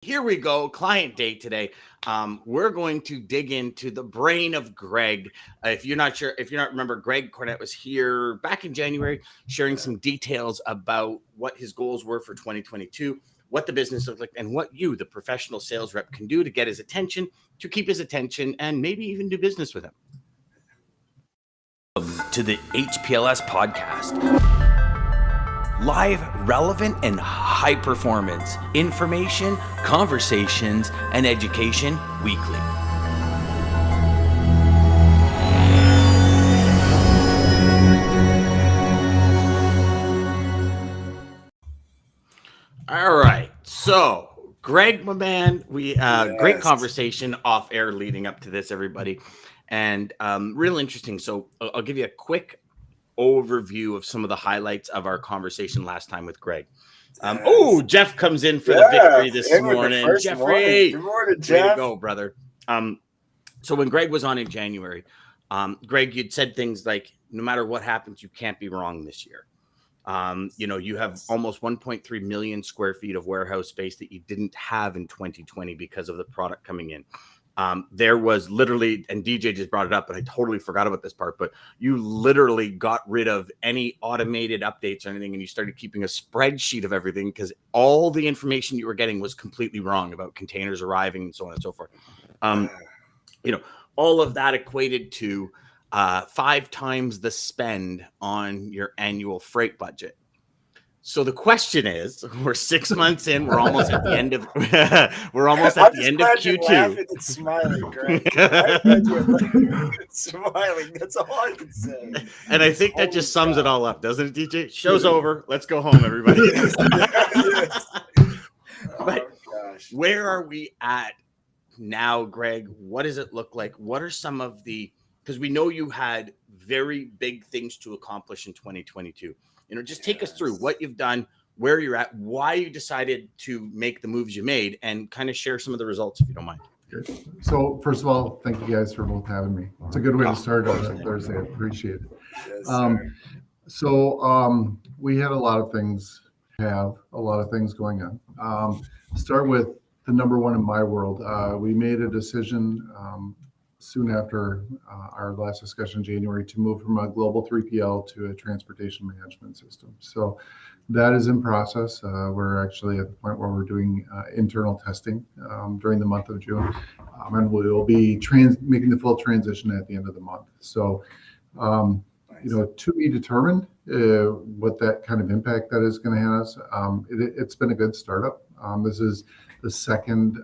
Here we go, client day today. We're going to dig into the brain of Greg. If you're not sure, if you don't remember, Greg Cornett was here back in January sharing some details about what his goals were for 2022, what the business looked like, and what you, the professional sales rep, can do to get his attention, to keep his attention, and maybe even do business with him. To the HPLS podcast. Live, relevant, and high performance information, conversations, and education weekly. All right. So, Greg, my man, we great conversation off air leading up to this, everybody, and real interesting. So, I'll give you a quick overview of some of the highlights of our conversation last time with Greg. Jeff comes in for the victory this morning. Jeffrey, good morning, Jeff. Way to go, brother. So when Greg was on in January, Greg, you'd said things like, no matter what happens, you can't be wrong this year. You have almost 1.3 million square feet of warehouse space that you didn't have in 2020 because of the product coming in. There was literally, and DJ just brought it up, but I totally forgot about this part, but you literally got rid of any automated updates or anything, and you started keeping a spreadsheet of everything because all the information you were getting was completely wrong about containers arriving and so on and so forth. All of that equated to 5 times the spend on your annual freight budget. So the question is, we're 6 months in. We're almost at the end of. We're almost at the end of Q2. Laughing and smiling, Greg. I'm glad you're smiling. That's all I can say. And I think that just sums it all up, doesn't it, DJ? Show's over. Let's go home, everybody. But gosh, where are we at now, Greg? What does it look like? What are some of the? Because we know you had very big things to accomplish in 2022. Just take us through what you've done, where you're at, why you decided to make the moves you made, and kind of share some of the results, if you don't mind. Good. So first of all, thank you guys for both having me. It's a good way to start on Thursday. I appreciate it. Yes, We had a lot of things going on. Start with the number one in my world. We made a decision soon after our last discussion in January to move from a global 3PL to a transportation management system. So that is in process. We're actually at the point where we're doing internal testing during the month of June, and we will be making the full transition at the end of the month. So, to be determined what that kind of impact that is going to have. It's been a good startup. This is the second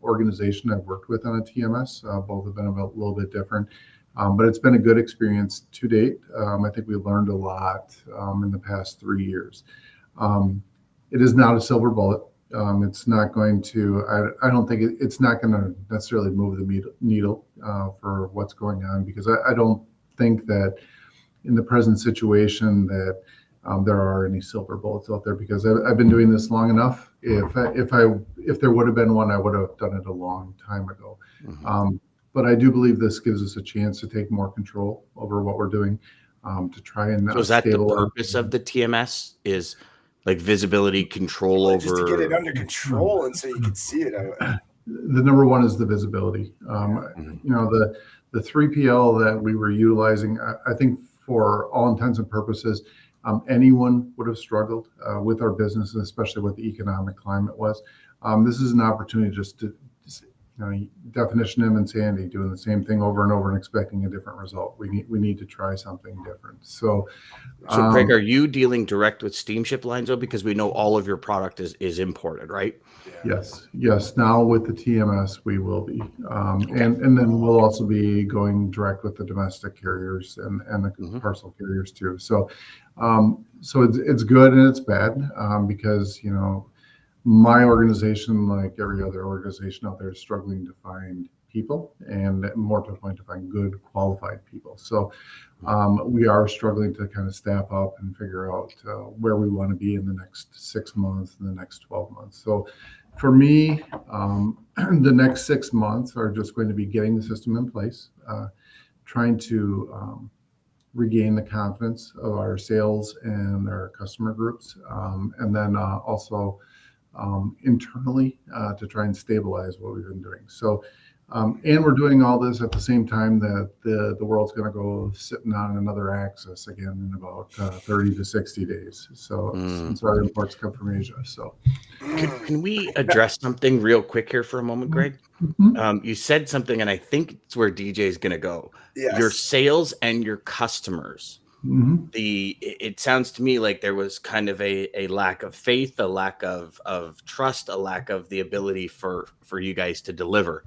organization I've worked with on a TMS. Both have been a little bit different, but it's been a good experience to date. I think we learned a lot in the past 3 years. It is not a silver bullet. It's not going to, I don't think it's not going to necessarily move the needle for what's going on, because I don't think that in the present situation that there are any silver bullets out there, because I've been doing this long enough. If there would have been one, I would have done it a long time ago. Mm-hmm. But I do believe this gives us a chance to take more control over what we're doing, to try and So is that the purpose of the TMS, is like visibility control over? Just to get it under control and so you can see it. The number one is the visibility. The 3PL that we were utilizing, I think for all intents and purposes, anyone would have struggled with our business, especially what the economic climate was. This is an opportunity just to, definition him and Sandy doing the same thing over and over and expecting a different result. We need to try something different. So Greg, are you dealing direct with steamship lines though? Because we know all of your product is imported, right? Yes. Now with the TMS, we will be, and then we'll also be going direct with the domestic carriers and the parcel carriers too. So it's good and it's bad, because my organization, like every other organization out there, is struggling to find people, and more to the point, to find good qualified people. So we are struggling to kind of staff up and figure out where we want to be in the next 6 months and the next 12 months. So for me, the next 6 months are just going to be getting the system in place, trying to regain the confidence of our sales and our customer groups, and then also internally to try and stabilize what we've been doing. So, and we're doing all this at the same time that the world's going to go sitting on another axis again in about 30 to 60 days. So since our imports come from Asia. So Can we address something real quick here for a moment, Greg? You said something, and I think it's where DJ is going to go. Your Yes. sales and your customers. It sounds to me like there was kind of a lack of faith, a lack of trust, a lack of the ability for you guys to deliver.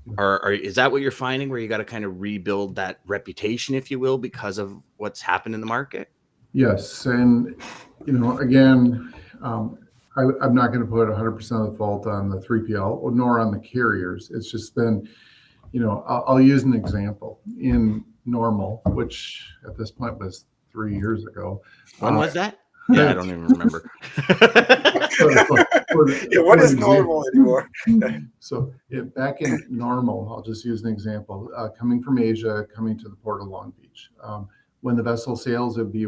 Is that what you're finding, where you got to kind of rebuild that reputation, if you will, because of what's happened in the market? Yes, and again, I'm not going to put 100% of the fault on the 3PL nor on the carriers. It's just been, I'll use an example. In Normal, which at this point was 3 years ago. When was that? Yeah, I don't even remember. What is normal anymore? So back in Normal, I'll just use an example. Coming from Asia, coming to the port of Long Beach. When the vessel sails, it would be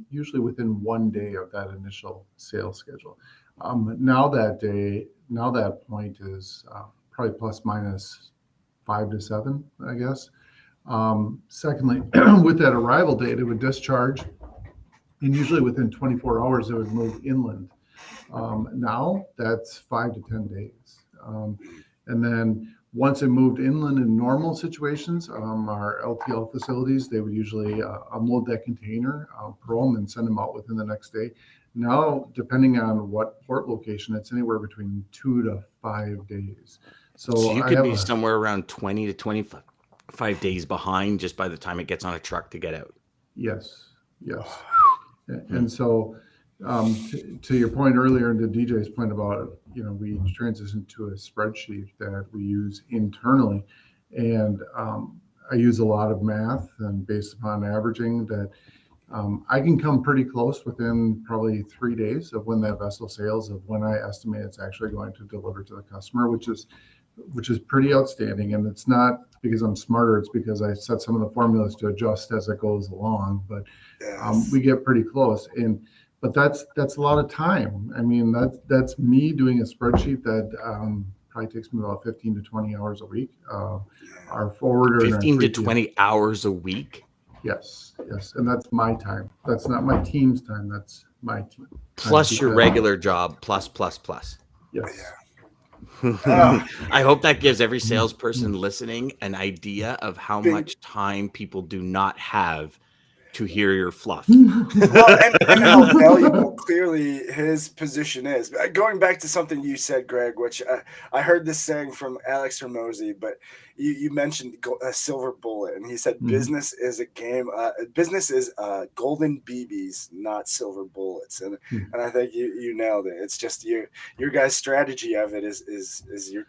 usually within 1 day of that initial sales schedule. Now that point is probably plus minus 5 to 7, I guess. Secondly, with that arrival date, it would discharge, and usually within 24 hours, it would move inland. Now that's 5 to 10 days. And then once it moved inland in normal situations, our LTL facilities, they would usually unload that container, pro them, and send them out within the next day. Now, depending on what port location, it's anywhere between 2 to 5 days. So you could be somewhere around 20 to 25 days behind just by the time it gets on a truck to get out. Yes. And so to your point earlier, and to DJ's point about, we transitioned to a spreadsheet that we use internally. And I use a lot of math, and based upon averaging that, I can come pretty close within probably 3 days of when that vessel sails, of when I estimate it's actually going to deliver to the customer, which is pretty outstanding. And it's not because I'm smarter, it's because I set some of the formulas to adjust as it goes along. But we get pretty close. But that's a lot of time. I mean, that's me doing a spreadsheet that probably takes me about 15 to 20 hours a week. Our forwarder 15 to 20 hours a week. Yes, and that's my time. That's not my team's time. That's my team. Plus your regular job, plus. Yes. I hope that gives every salesperson listening an idea of how much time people do not have to hear your fluff. Well, and how valuable clearly his position is. Going back to something you said, Greg, which I heard this saying from Alex Hormozy, but you mentioned a silver bullet, and he said business is a game. Business is golden BBs, not silver bullets, and I think you nailed it. It's just your guys' strategy of it is you're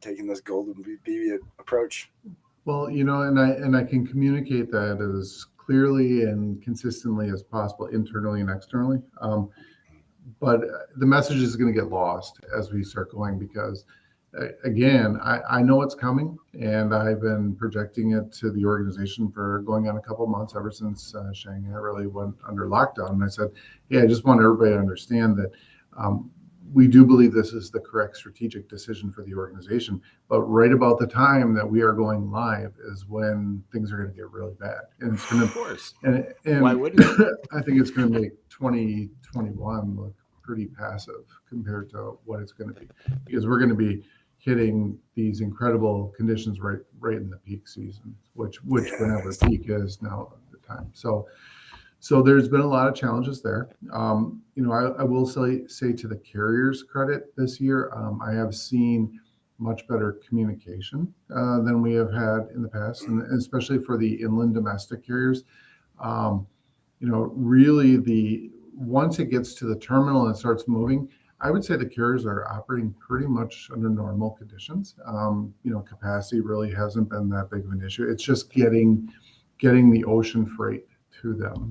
taking this golden BB approach. Well, and I can communicate that as clearly and consistently as possible, internally and externally. But the message is going to get lost as we start going, because again, I know it's coming, and I've been projecting it to the organization for going on a couple of months, ever since Shanghai really went under lockdown. And I said, I just want everybody to understand that we do believe this is the correct strategic decision for the organization. But right about the time that we are going live is when things are going to get really bad. And it's going to, of course. And why wouldn't it? I think it's going to make 2021 look pretty passive compared to what it's going to be, because we're going to be hitting these incredible conditions right in the peak season, which whenever peak is now the time. So there's been a lot of challenges there. I will say to the carriers' credit this year, I have seen much better communication than we have had in the past, and especially for the inland domestic carriers. Really, once it gets to the terminal and starts moving, I would say the carriers are operating pretty much under normal conditions. Capacity really hasn't been that big of an issue. It's just getting the ocean freight to them.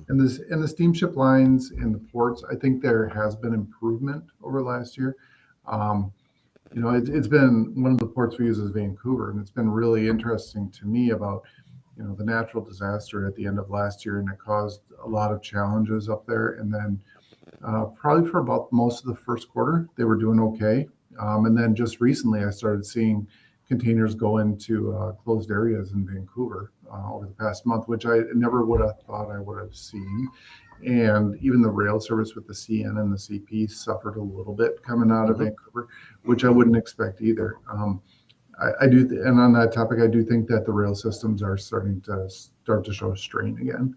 And the steamship lines and the ports, I think there has been improvement over last year. It's been, one of the ports we use is Vancouver, and it's been really interesting to me about the natural disaster at the end of last year, and it caused a lot of challenges up there. And then Probably for about most of the first quarter, they were doing okay. And then just recently, I started seeing containers go into closed areas in Vancouver over the past month, which I never would have thought I would have seen. And even the rail service with the CN and the CP suffered a little bit coming out of Vancouver, which I wouldn't expect either. I do, and on that topic, I do think that the rail systems are starting to show strain again.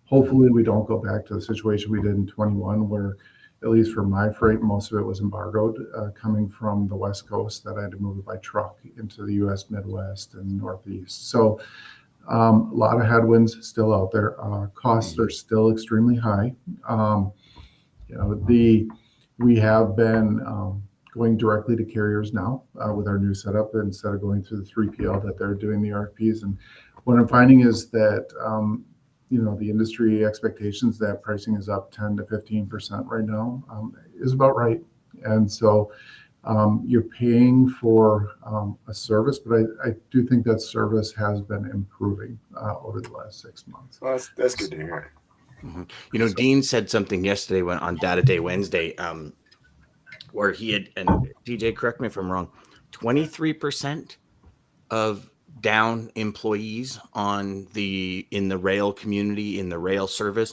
Hopefully, we don't go back to the situation we did in 21, where, at least for my freight, most of it was embargoed coming from the West Coast that I had to move it by truck into the U.S. Midwest and Northeast. So a lot of headwinds still out there. Costs are still extremely high. We have been going directly to carriers now with our new setup instead of going through the 3PL that they're doing the RFPs. And what I'm finding is that the industry expectations that pricing is up 10 to 15% right now is about right. And so you're paying for a service, but I do think that service has been improving over the last 6 months. Well, that's good to hear. Dean said something yesterday on Data Day Wednesday, where he had, and DJ, correct me if I'm wrong, 23% of down employees in the rail community, in the rail service,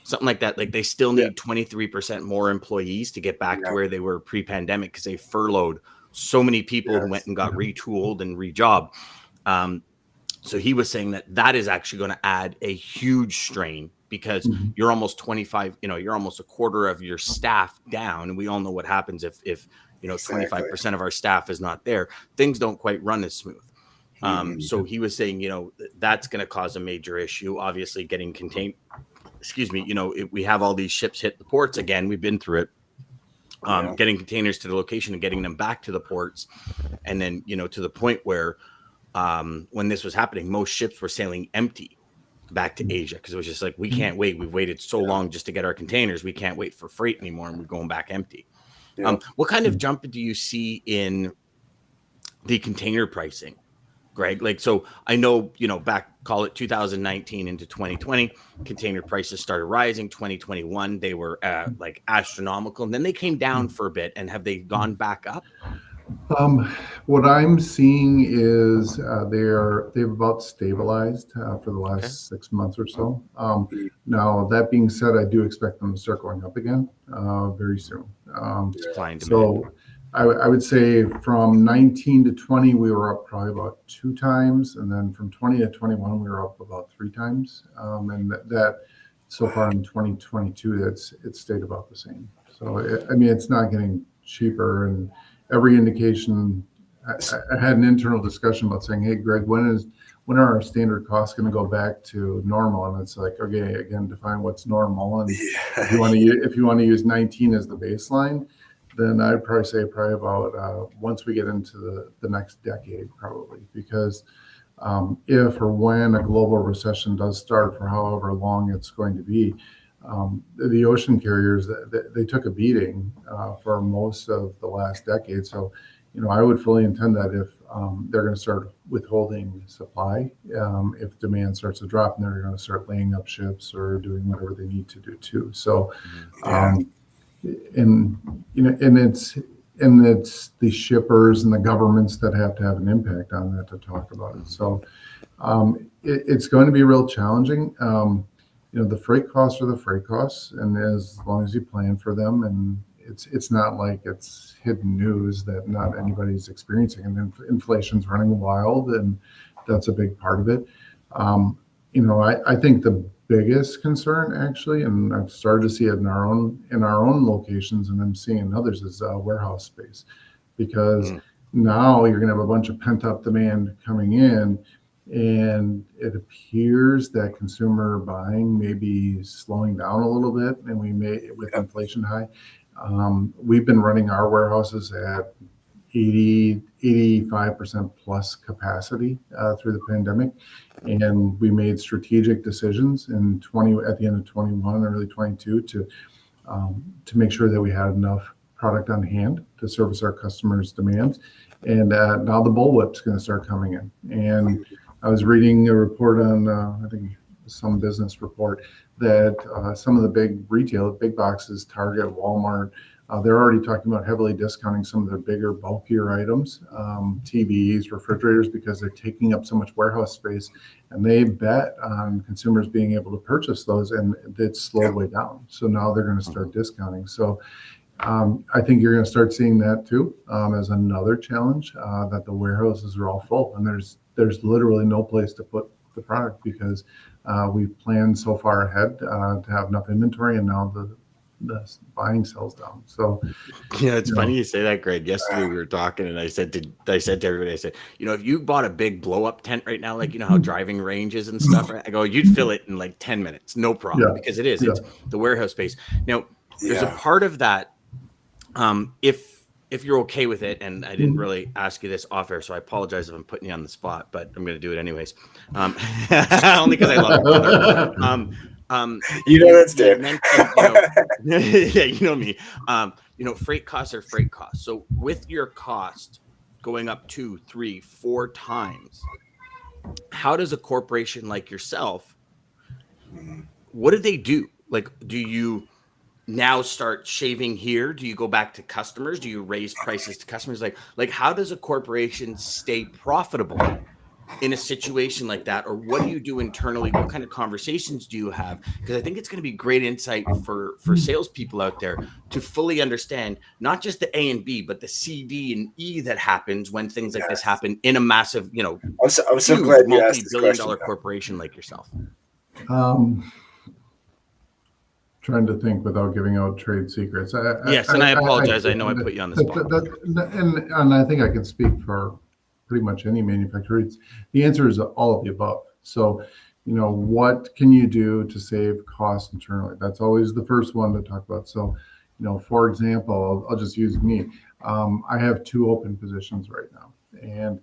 something like that. Like they still need 23% more employees to get back to where they were pre-pandemic, because they furloughed so many people who went and got retooled and rejobbed. So he was saying that is actually going to add a huge strain, because you're almost 25, you're almost a quarter of your staff down. And we all know what happens if 25% of our staff is not there. Things don't quite run as smooth. So he was saying, that's going to cause a major issue. Obviously, getting contained. We have all these ships hit the ports again. We've been through it. Getting containers to the location and getting them back to the ports, and then to the point where when this was happening, most ships were sailing empty back to Asia, because it was just like, we can't wait. We've waited so long just to get our containers. We can't wait for freight anymore, and we're going back empty. What kind of jump do you see in the container pricing, Greg? Like, so I know, back, call it 2019 into 2020, container prices started rising. 2021, they were like astronomical, and then they came down for a bit. And have they gone back up? What I'm seeing is they've about stabilized for the last 6 months or so. Now, that being said, I do expect them to start going up again very soon. So I would say from 19 to 20, we were up probably about 2 times. And then from 20 to 21, we were up about 3 times. And that so far in 2022, it's stayed about the same. So, it's not getting cheaper. And every indication, I had an internal discussion about saying, hey, Greg, when are our standard costs going to go back to normal? And it's like, okay, again, define what's normal. And if you want to use 19 as the baseline, then I'd probably say about once we get into the next decade, probably, because if or when a global recession does start, for however long it's going to be, the ocean carriers, they took a beating for most of the last decade. So, I would fully intend that if they're going to start withholding supply, if demand starts to drop, and they're going to start laying up ships or doing whatever they need to do too. So, and it's the shippers and the governments that have to have an impact on that to talk about it. So, it's going to be real challenging. The freight costs are the freight costs, and as long as you plan for them, and it's not like it's hidden news that not anybody's experiencing, and inflation's running wild, and that's a big part of it. I think the biggest concern, actually, and I've started to see it in our own locations, and I'm seeing in others, is warehouse space, because now you're going to have a bunch of pent up demand coming in. And it appears that consumer buying may be slowing down a little bit, and with inflation high, we've been running our warehouses at 85% plus capacity through the pandemic, and we made strategic decisions at the end of 21, early 22, to make sure that we had enough product on hand to service our customers' demands. And now the bullwhip's going to start coming in, and I was reading a report on, I think some business report that some of the big boxes, Target, Walmart, they're already talking about heavily discounting some of their bigger, bulkier items, TVs, refrigerators, because they're taking up so much warehouse space, and they bet on consumers being able to purchase those, and it's slowed way down. So now they're going to start discounting. So I think you're going to start seeing that too, as another challenge, that the warehouses are all full, and there's literally no place to put the product because we planned so far ahead to have enough inventory, and now the buying sells down. So yeah, it's funny you say that, Greg. Yesterday we were talking, and I said to everybody, I said, if you bought a big blow up tent right now, like how driving ranges and stuff, right? I go, you'd fill it in like 10 minutes, no problem, because it's the warehouse space. Now, there's a part of that. If you're okay with it, and I didn't really ask you this off air, so I apologize if I'm putting you on the spot, but I'm going to do it anyways. Only because I love it. That's Dan. Yeah, you know me. Freight costs are freight costs. So with your cost going up 2, 3, 4 times, how does a corporation like yourself, what do they do? Like, do you now start shaving here? Do you go back to customers? Do you raise prices to customers? Like how does a corporation stay profitable in a situation like that? Or what do you do internally? What kind of conversations do you have? Because I think it's going to be great insight for salespeople out there to fully understand not just the A and B, but the C, D, and E that happens when things like this happen in a massive, I was so glad you asked this multi-billion-dollar corporation like yourself. Trying to think without giving out trade secrets. Yes, and I apologize. I know I put you on the spot. And I think I can speak for pretty much any manufacturer. The answer is all of the above. So, what can you do to save costs internally? That's always the first one to talk about. So, for example, I'll just use me. I have 2 open positions right now. And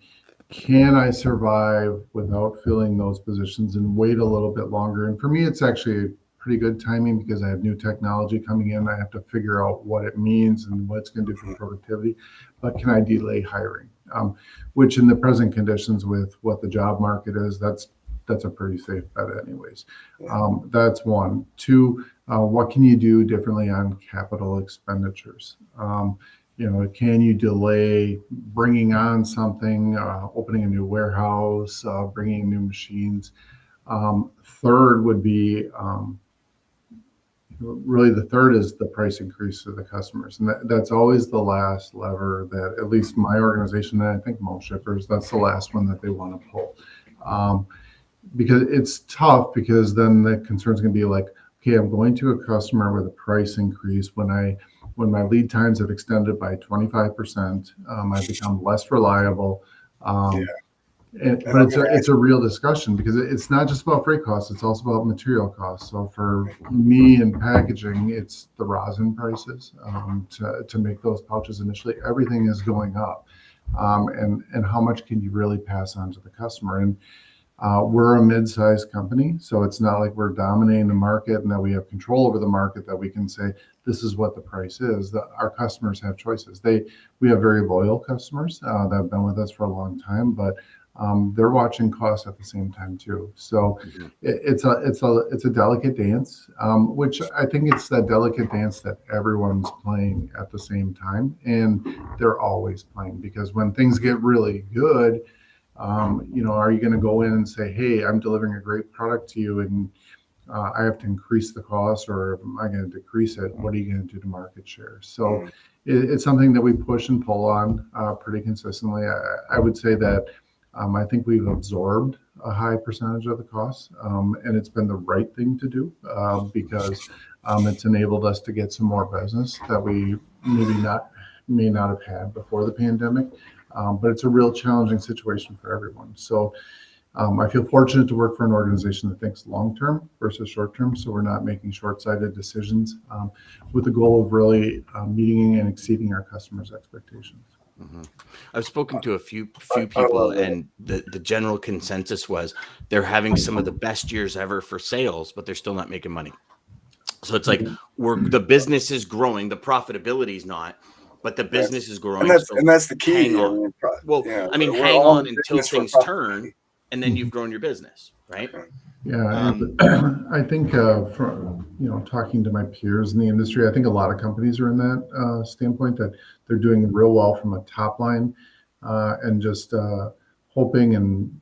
can I survive without filling those positions and wait a little bit longer? And for me, it's actually pretty good timing because I have new technology coming in. I have to figure out what it means and what it's going to do for productivity. But can I delay hiring? Which in the present conditions with what the job market is, that's a pretty safe bet anyways. That's 1. 2, what can you do differently on capital expenditures? Can you delay bringing on something, opening a new warehouse, bringing new machines? Third would be, really the third is the price increase to the customers. And that's always the last lever that at least my organization, and I think most shippers, that's the last one that they want to pull. Because it's tough, because then the concern's going to be like, okay, I'm going to a customer with a price increase when my lead times have extended by 25%, I've become less reliable. But it's a real discussion, because it's not just about freight costs, it's also about material costs. So for me in packaging, it's the rosin prices to make those pouches initially. Everything is going up, and how much can you really pass on to the customer? And we're a mid-sized company, so it's not like we're dominating the market and that we have control over the market, that we can say this is what the price is. Our customers have choices. We have very loyal customers that have been with us for a long time, but they're watching costs at the same time too. So it's a delicate dance, which I think it's that delicate dance that everyone's playing at the same time, and they're always playing, because when things get really good, are you going to go in and say, hey, I'm delivering a great product to you, and I have to increase the cost, or am I going to decrease it? What are you going to do to market share? So it's something that we push and pull on pretty consistently. I would say that I think we've absorbed a high percentage of the costs, and it's been the right thing to do, because it's enabled us to get some more business that we may not have had before the pandemic. But it's a real challenging situation for everyone. So I feel fortunate to work for an organization that thinks long-term versus short-term. So we're not making short-sighted decisions, with the goal of really meeting and exceeding our customers' expectations. I've spoken to a few people, and the general consensus was they're having some of the best years ever for sales, but they're still not making money. So it's like the business is growing, the profitability is not, but the business is growing. And that's the key. Hang on. Hang on until things turn, and then you've grown your business, right? Yeah, Um, I think from talking to my peers in the industry, I think a lot of companies are in that standpoint that they're doing real well from a top line, and just hoping and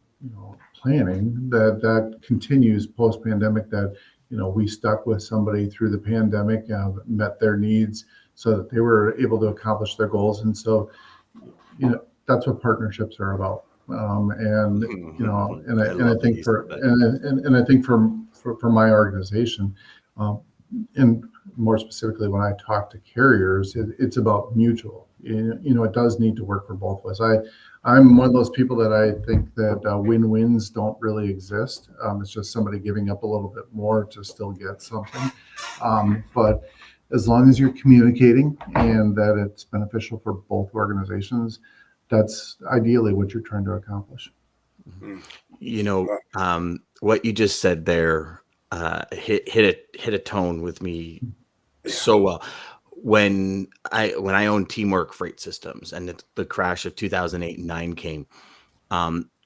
planning that that continues post pandemic. That we stuck with somebody through the pandemic, met their needs, so that they were able to accomplish their goals, and so that's what partnerships are about. And I and I love that think you said for that. and I think for my organization, um, and more specifically when I talk to carriers, it's about mutual. It does need to work for both of us. I'm one of those people that I think that win-wins don't really exist. It's just somebody giving up a little bit more to still get something. But as long as you're communicating and that it's beneficial for both organizations, that's ideally what you're trying to accomplish. Mm. What you just said there hit a tone with me Yeah. so well. When I owned Teamwork Freight Systems and the crash of 2008 and 9 came,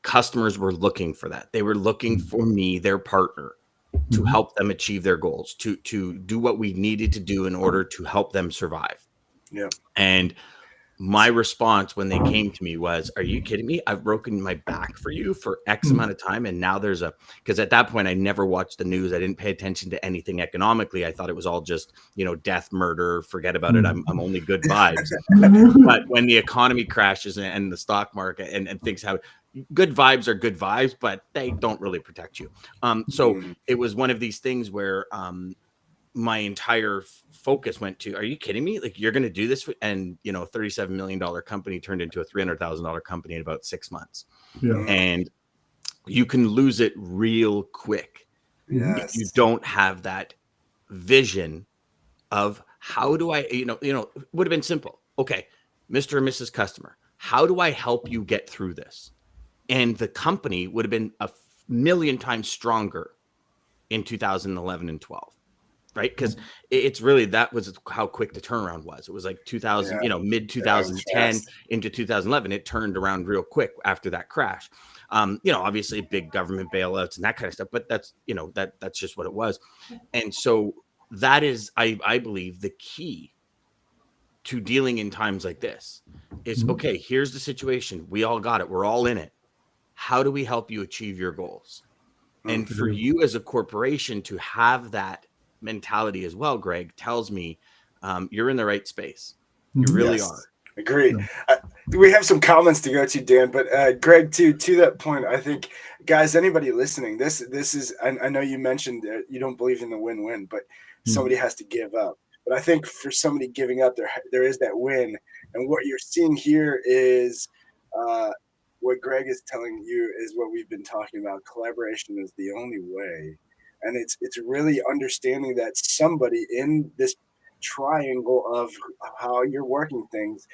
customers were looking for that. They were looking for me, their partner, to Mhm. help them achieve their goals, to do what we needed to do in order to help them survive. Yeah. And my response when they came to me was, "Are you kidding me? I've broken my back for you for X amount of time, and now there's a." Because at that point, I never watched the news. I didn't pay attention to anything economically. I thought it was all just, death, murder. Forget about it. I'm only good vibes. But when the economy crashes and the stock market and things have good vibes are good vibes, but they don't really protect you. So Mm. it was one of these things where my entire focus went to, are you kidding me? Like, you're going to do this? And, $37 million company turned into a $300,000 company in about 6 months. Yeah. And you can lose it real quick if you Yes. don't have that vision of how do I, it would have been simple. Okay, Mr. and Mrs. Customer, how do I help you get through this? And the company would have been a million times stronger in 2011 and 12. Right, because it's really that was how quick the turnaround was. It was like 2000, Yeah. mid That was 2010 fast. into 2011. It turned around real quick after that crash. Obviously big government bailouts and that kind of stuff, but that's just what it was. And so that is, I believe, the key to dealing in times like this is, Mhm. okay, here's the situation. We all got it. We're all in it. How do we help you achieve your goals? Mm. And for you as a corporation to have that mentality as well, Greg, tells me you're in the right space. You Mhm. really Yes. are. Agreed. Yeah. We have some comments to go to, Dan, but Greg, to that point, I think, guys, anybody listening, this is. I know you mentioned that you don't believe in the win-win, but somebody Mhm. has to give up. But I think for somebody giving up, there is that win, and what you're seeing here is uh, what Greg is telling you is what we've been talking about. Collaboration is the only way, and it's really understanding that somebody in this triangle of how you're working things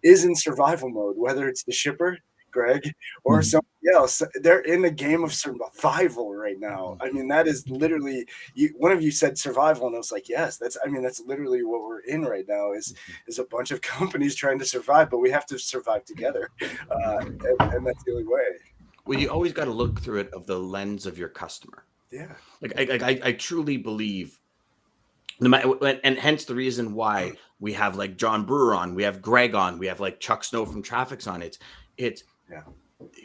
is in survival mode, whether it's the shipper, Greg, or Mhm. somebody else. They're in a game of survival right now. I mean, that is literally one of you said survival, and I was like, yes, that's literally what we're in right now is a bunch of companies trying to survive, but we have to survive together. And that's the only way. Well, you always got to look through it of the lens of your customer. Yeah. Like I truly believe, no matter, and hence the reason why we have like John Brewer on, we have Greg on, we have like Chuck Snow from Traffics on. It's Yeah.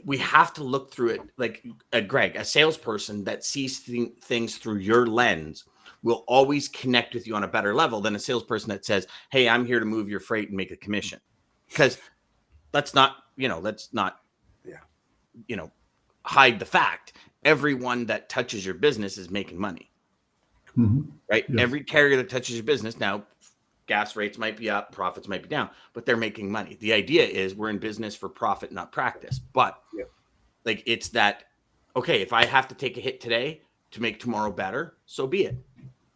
we have to look through it like Greg, a salesperson that sees things through your lens will always connect with you on a better level than a salesperson that says, "Hey, I'm here to move your freight and make a commission." Because let's not Yeah. you know hide the fact everyone that touches your business is making money, Mhm. right? Yes. Every carrier that touches your business now, gas rates might be up, profits might be down, but they're making money. The idea is we're in business for profit, not practice. But Yeah. like, it's that, okay, if I have to take a hit today to make tomorrow better, so be it.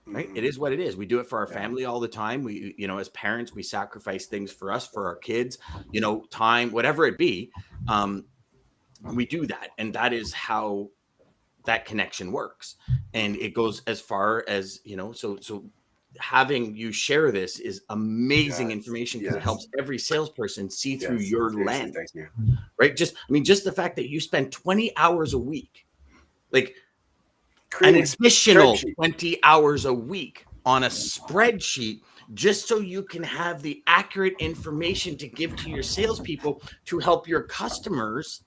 Right? It Mhm. is what it is. We do it for our Yeah. family all the time. We, as parents, we sacrifice things for us, for our kids, time, whatever it be. We do that. And that is how that connection works. And Mhm. it goes as far as, so having you share this is amazing Yes. information because it Yes. helps every salesperson see through Yes. your Seriously, thank lens, you. right? Just the fact that you spend 20 hours a week, like, an creating additional spreadsheet. 20 hours a week on a spreadsheet just so you can have the accurate information to give to your salespeople to help your customers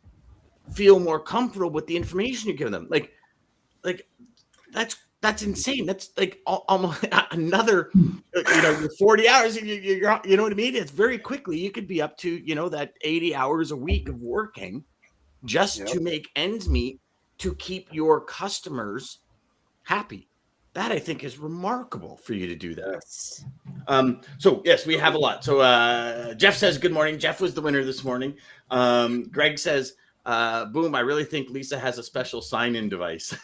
feel more comfortable with the information you give them. Like that's insane. That's like almost another, your 40 hours. You know what I mean? It's very quickly you could be up to that 80 hours a week of working just to make ends meet to keep your customers happy. That I think is remarkable for you to do that. Yes. So yes, we have a lot. So Jeff says good morning. Jeff was the winner this morning. Greg says, boom, I really think Lisa has a special sign-in device.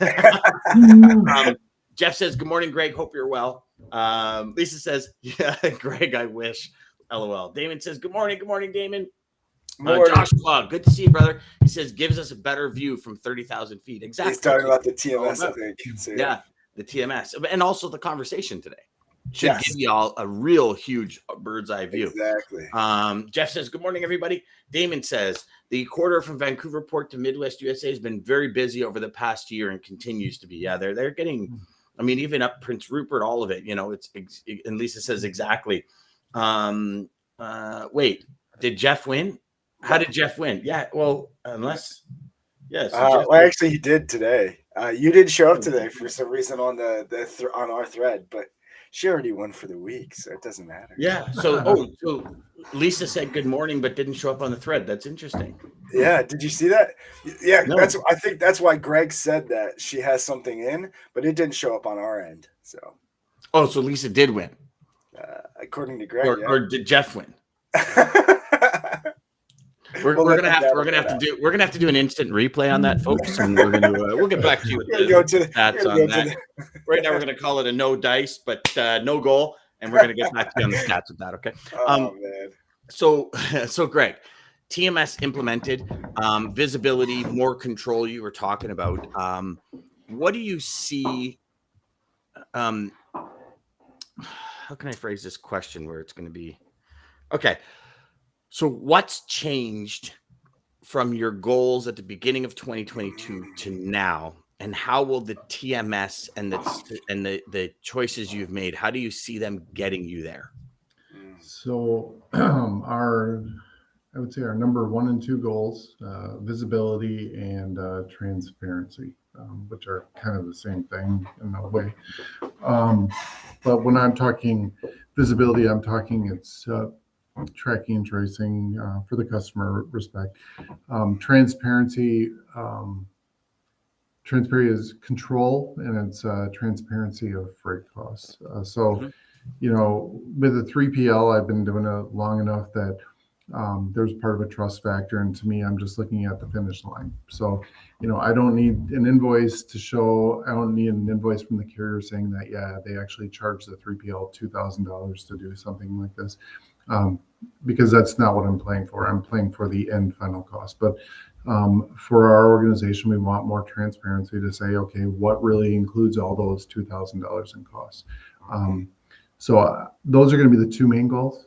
Jeff says, good morning, Greg. Hope you're well. Lisa says, yeah, Greg, I wish. LOL. Damon says, good morning. Good morning, Damon. Joshua, good to see you, brother. He says, gives us a better view from 30,000 feet. Exactly. He's talking about the TMS, I think. So, yeah, the TMS. And also the conversation today. Should give you all a real huge bird's eye view. Exactly. Jeff says, good morning, everybody. Damon says, the corridor from Vancouver Port to Midwest USA has been very busy over the past year and continues to be. Yeah, they're getting, I mean, even up Prince Rupert, all of it, and Lisa says exactly. Wait, did Jeff win? How did Jeff win? Yeah, well, unless, yes. Yeah, well, actually, he did today. You didn't show up today for some reason on on our thread, but she already won for the week, so it doesn't matter. Yeah. So Lisa said good morning, but didn't show up on the thread. That's interesting. Yeah. Did you see that? Yeah. No. I think that's why Greg said that she has something in, but it didn't show up on our end. So. Oh, so Lisa did win. According to Greg. Or did Jeff win? We're gonna have to do an instant replay on that, folks, and we'll get back to you with the stats on that. Right now, we're gonna call it a no dice, but no goal, and we're gonna get back to you on the stats with that. Okay. Man. So Greg, TMS implemented, visibility, more control. You were talking about. What do you see? How can I phrase this question where it's going to be okay? So what's changed from your goals at the beginning of 2022 to now, and how will the TMS and the choices you've made, how do you see them getting you there? So I would say our number 1 and 2 goals, visibility and transparency, which are kind of the same thing in a way. But when I'm talking visibility, I'm talking it's tracking and tracing for the customer respect. Transparency is control, and it's transparency of freight costs. With the 3PL, I've been doing it long enough that there's part of a trust factor, and to me, I'm just looking at the finish line. So, I don't need an invoice to show. I don't need an invoice from the carrier saying that, yeah, they actually charged the 3PL $2,000 to do something like this. Because that's not what I'm playing for. I'm playing for the end final cost. But for our organization, we want more transparency to say, okay, what really includes all those $2,000 in costs? So those are going to be the 2 main goals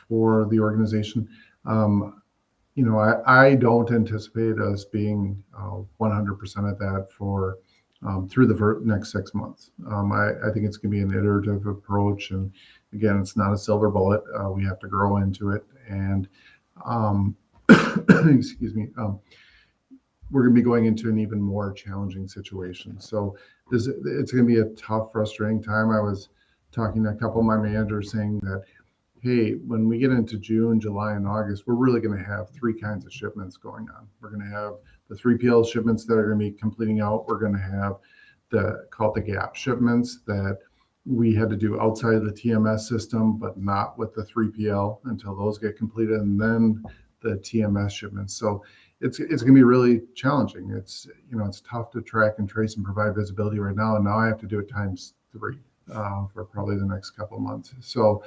for the organization. I don't anticipate us being 100% at that for through the next 6 months. I think it's going to be an iterative approach, and again, it's not a silver bullet. We have to grow into it, and excuse me. We're going to be going into an even more challenging situation. So it's going to be a tough, frustrating time. I was talking to a couple of my managers saying that, hey, when we get into June, July, and August, we're really going to have 3 kinds of shipments going on. We're going to have the 3PL shipments that are going to be completing out. We're going to have the gap shipments that we had to do outside of the TMS system, but not with the 3PL until those get completed, and then the TMS shipments. So it's going to be really challenging. It's tough to track and trace and provide visibility right now, and now I have to do it times 3 for probably the next couple of months. So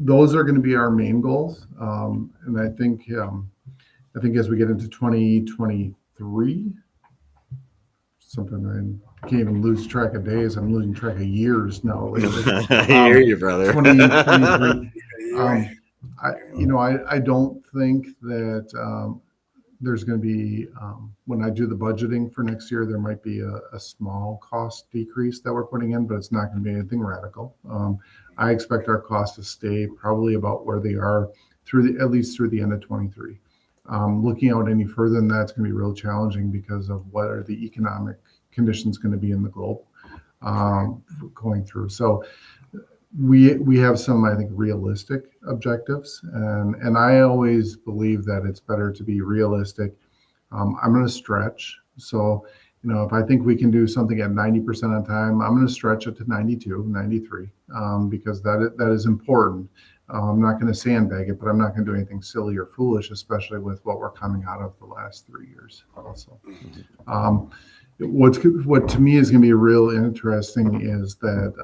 those are going to be our main goals, and I think as we get into 2023, something I can't even lose track of days. I'm losing track of years now. I hear you, brother. 2023. I don't think that there's going to be, when I do the budgeting for next year, there might be a small cost decrease that we're putting in, but it's not going to be anything radical. I expect our costs to stay probably about where they are at least through the end of 23. Looking out any further than that's going to be real challenging because of what are the economic conditions going to be in the globe going through. So we have some, I think, realistic objectives, and I always believe that it's better to be realistic. I'm going to stretch. So, if I think we can do something at 90% of the time, I'm going to stretch it to 92, 93, because that is important. I'm not going to sandbag it, but I'm not going to do anything silly or foolish, especially with what we're coming out of the last 3 years also. What to me is going to be real interesting is that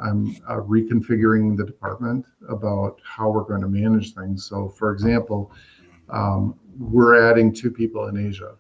I'm reconfiguring the department about how we're going to manage things. So, for example, we're adding 2 people in Asia.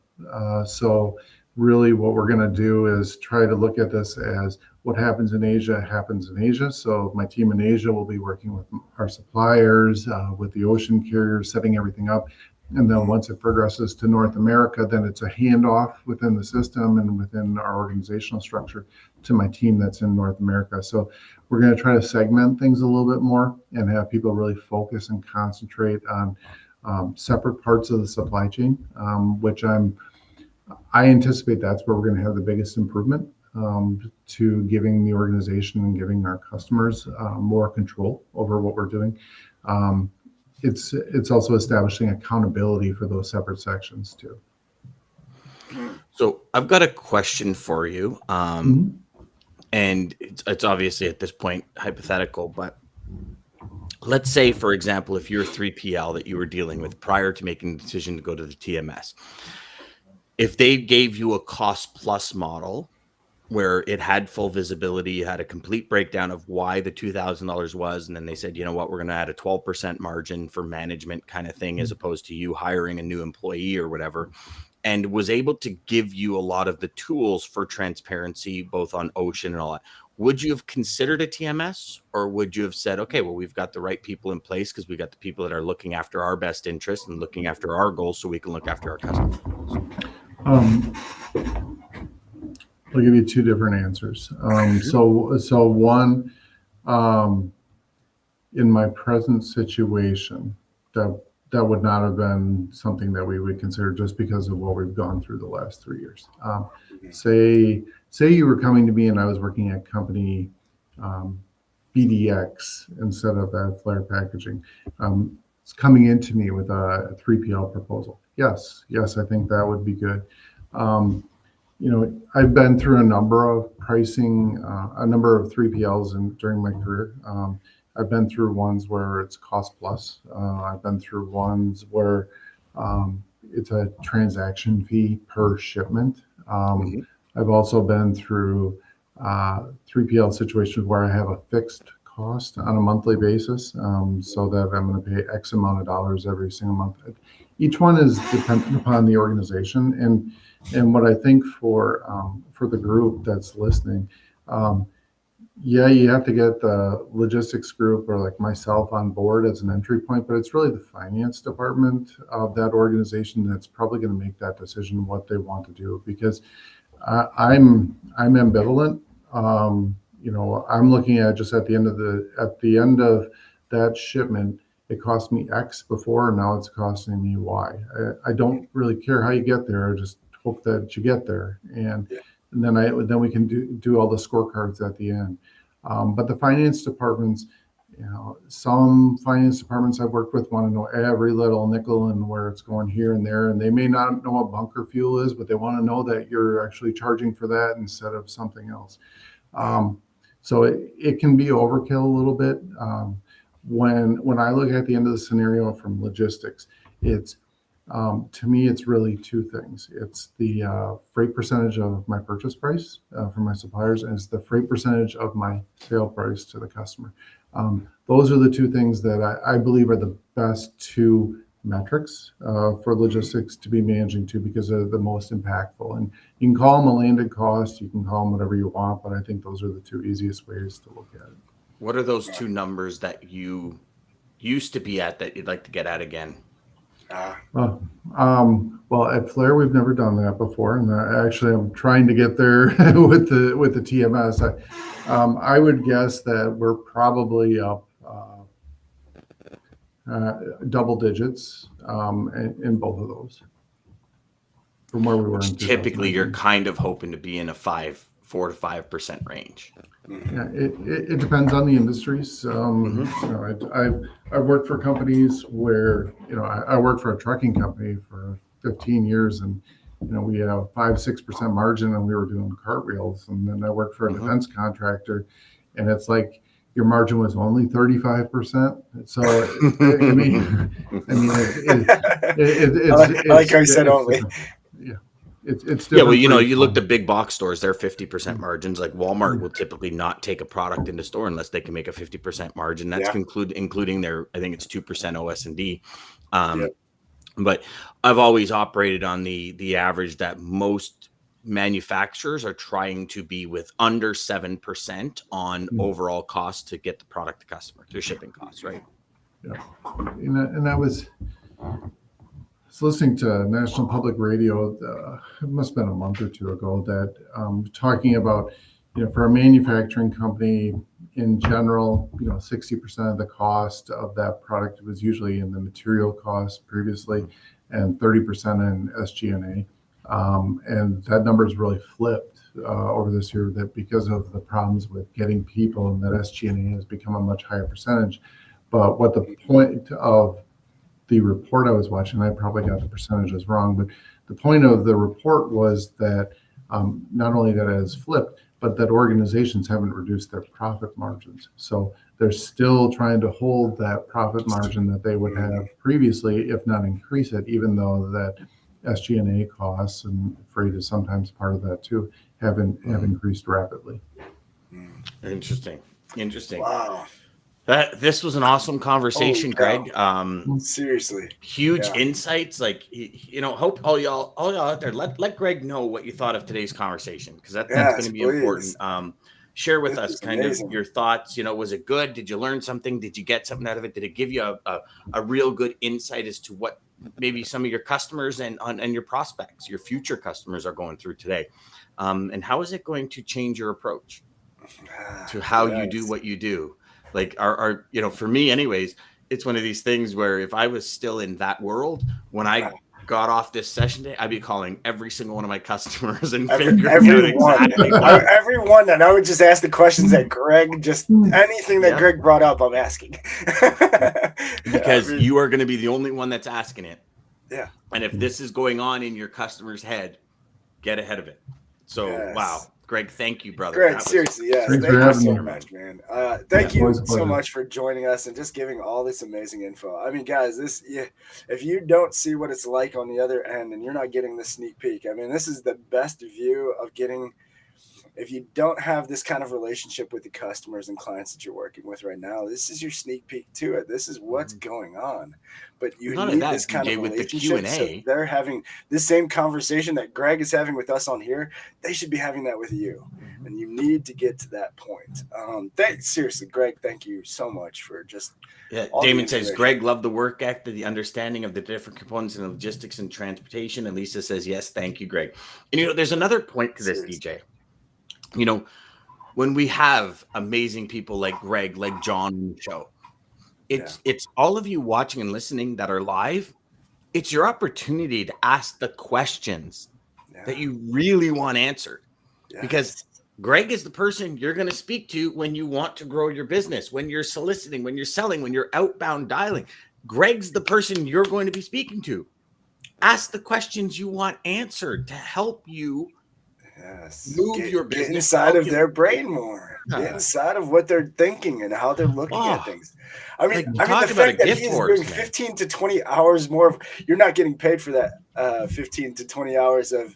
So really what we're going to do is try to look at this as what happens in Asia happens in Asia. So my team in Asia will be working with our suppliers, with the ocean carriers, setting everything up. And then once it progresses to North America, then it's a handoff within the system and within our organizational structure to my team that's in North America. So we're going to try to segment things a little bit more and have people really focus and concentrate on separate parts of the supply chain, which I anticipate that's where we're going to have the biggest improvement to giving the organization and giving our customers more control over what we're doing. It's also establishing accountability for those separate sections too. So I've got a question for you, and it's obviously at this point hypothetical, but let's say, for example, if you're 3PL that you were dealing with prior to making the decision to go to the TMS, if they gave you a cost plus model where it had full visibility, you had a complete breakdown of why the $2,000 was, and then they said, you know what, we're going to add a 12% margin for management kind of thing, as opposed to you hiring a new employee or whatever, and was able to give you a lot of the tools for transparency, both on ocean and all that, would you have considered a TMS, or would you have said, okay, well, we've got the right people in place because we got the people that are looking after our best interests and looking after our goals so we can look after our customers' goals? I'll give you 2 different answers. So one, in my present situation, that would not have been something that we would consider just because of what we've gone through the last 3 years. Say you were coming to me and I was working at company BDX instead of at Flare Packaging. It's coming into me with a 3PL proposal. Yes, I think that would be good. I've been through a number of pricing, a number of 3PLs during my career. I've been through ones where it's cost plus. I've been through ones where it's a transaction fee per shipment. I've also been through 3PL situations where I have a fixed cost on a monthly basis, so that I'm going to pay X amount of dollars every single month. Each one is dependent upon the organization, and what I think for the group that's listening, you have to get the logistics group or like myself on board as an entry point, but it's really the finance department of that organization that's probably going to make that decision what they want to do, because I'm ambivalent. I'm looking at just at the end of that shipment, it cost me X before, and now it's costing me Y. I don't really care how you get there. I just hope that you get there, and then we can do all the scorecards at the end. But the finance departments, some finance departments I've worked with want to know every little nickel and where it's going here and there, and they may not know what bunker fuel is, but they want to know that you're actually charging for that instead of something else. So it can be overkill a little bit. When I look at the end of the scenario from logistics, it's to me, it's really 2 things. It's the freight percentage of my purchase price from my suppliers, and it's the freight percentage of my sale price to the customer. Those are the 2 things that I believe are the best 2 metrics for logistics to be managing to, because they're the most impactful. And you can call them a landed cost, you can call them whatever you want, but I think those are the 2 easiest ways to look at it. What are those 2 numbers that you used to be at that you'd like to get at again? Well, at Flair, we've never done that before, and actually, I'm trying to get there with the TMS. I would guess that we're probably up double digits in both of those from where we were in Typically, you're 2019. kind of hoping to be in a 4 to 5% range. Yeah, it depends on the industries. I've worked for companies where I worked for a trucking company for 15 years, and we have 5-6% margin, and we were doing cartwheels. And then I worked for a defense contractor, and it's like your margin was only 35%. So I mean, it's I like how you said only. Yeah. It's different. Yeah, well, you look at big box stores, they're 50% margins. Like Walmart will typically not take a product into store unless they can make a 50% margin. That's including their, I think it's 2% OS&D. But I've always operated on the average that most manufacturers are trying to be with under 7% on overall cost to get the product to customer, their shipping costs, right? Yeah, and I was listening to National Public Radio, it must have been a month or two ago, that talking about, for a manufacturing company in general, 60% of the cost of that product was usually in the material cost previously, and 30% in SG&A. And that number has really flipped over this year, that because of the problems with getting people, and that SG&A has become a much higher percentage. But what the point of the report I was watching, I probably got the percentages wrong, but the point of the report was that not only that it has flipped, but that organizations haven't reduced their profit margins. So they're still trying to hold that profit margin that they would have previously, if not increase it, even though that SG&A costs, and freight is sometimes part of that too, have increased rapidly. Interesting. Wow. This was an awesome conversation, Greg. Seriously, huge insights. Like, hope all y'all out there, let Greg know what you thought of today's conversation, because that's going to be important. Share with us kind of your thoughts. Was it good? Did you learn something? Did you get something out of it? Did it give you a real good insight as to what maybe some of your customers and your prospects, your future customers, are going through today? And how is it going to change your approach to how you do what you do? Like, for me anyways, it's one of these things where if I was still in that world when I got off this session day, I'd be calling every single one of my customers and figuring out exactly everyone, and I would just ask the questions that Greg, just anything that Greg brought up, I'm asking. Because you are going to be the only one that's asking it. Yeah. And if this is going on in your customer's head, get ahead of it. So, wow. Greg, thank you, brother. Greg, seriously, yes. Thank you so much, man. Thank you so much for joining us and just giving all this amazing info. I mean, guys, if you don't see what it's like on the other end and you're not getting the sneak peek, I mean, this is the best view of getting. If you don't have this kind of relationship with the customers and clients that you're working with right now, this is your sneak peek to it. This is what's going on. But you need this kind of relationship. So they're having this same conversation that Greg is having with us on here. They should be having that with you. And you need to get to that point. Seriously, Greg, thank you so much for just. Yeah, Damon says, Greg loved the work ethic, the understanding of the different components in logistics and transportation. And Lisa says, yes, thank you, Greg. And, there's another point to this, DJ. When we have amazing people like Greg, like John on the show, it's all of you watching and listening that are live. It's your opportunity to ask the questions that you really want answered, because Greg is the person you're going to speak to when you want to grow your business, when you're soliciting, when you're selling, when you're outbound dialing. Greg's the person you're going to be speaking to. Ask the questions you want answered to help you move your business, get inside of their brain more, get inside of what they're thinking and how they're looking at things. I mean, the fact that he is doing 15 to 20 hours more you're not getting paid for that 15 to 20 hours of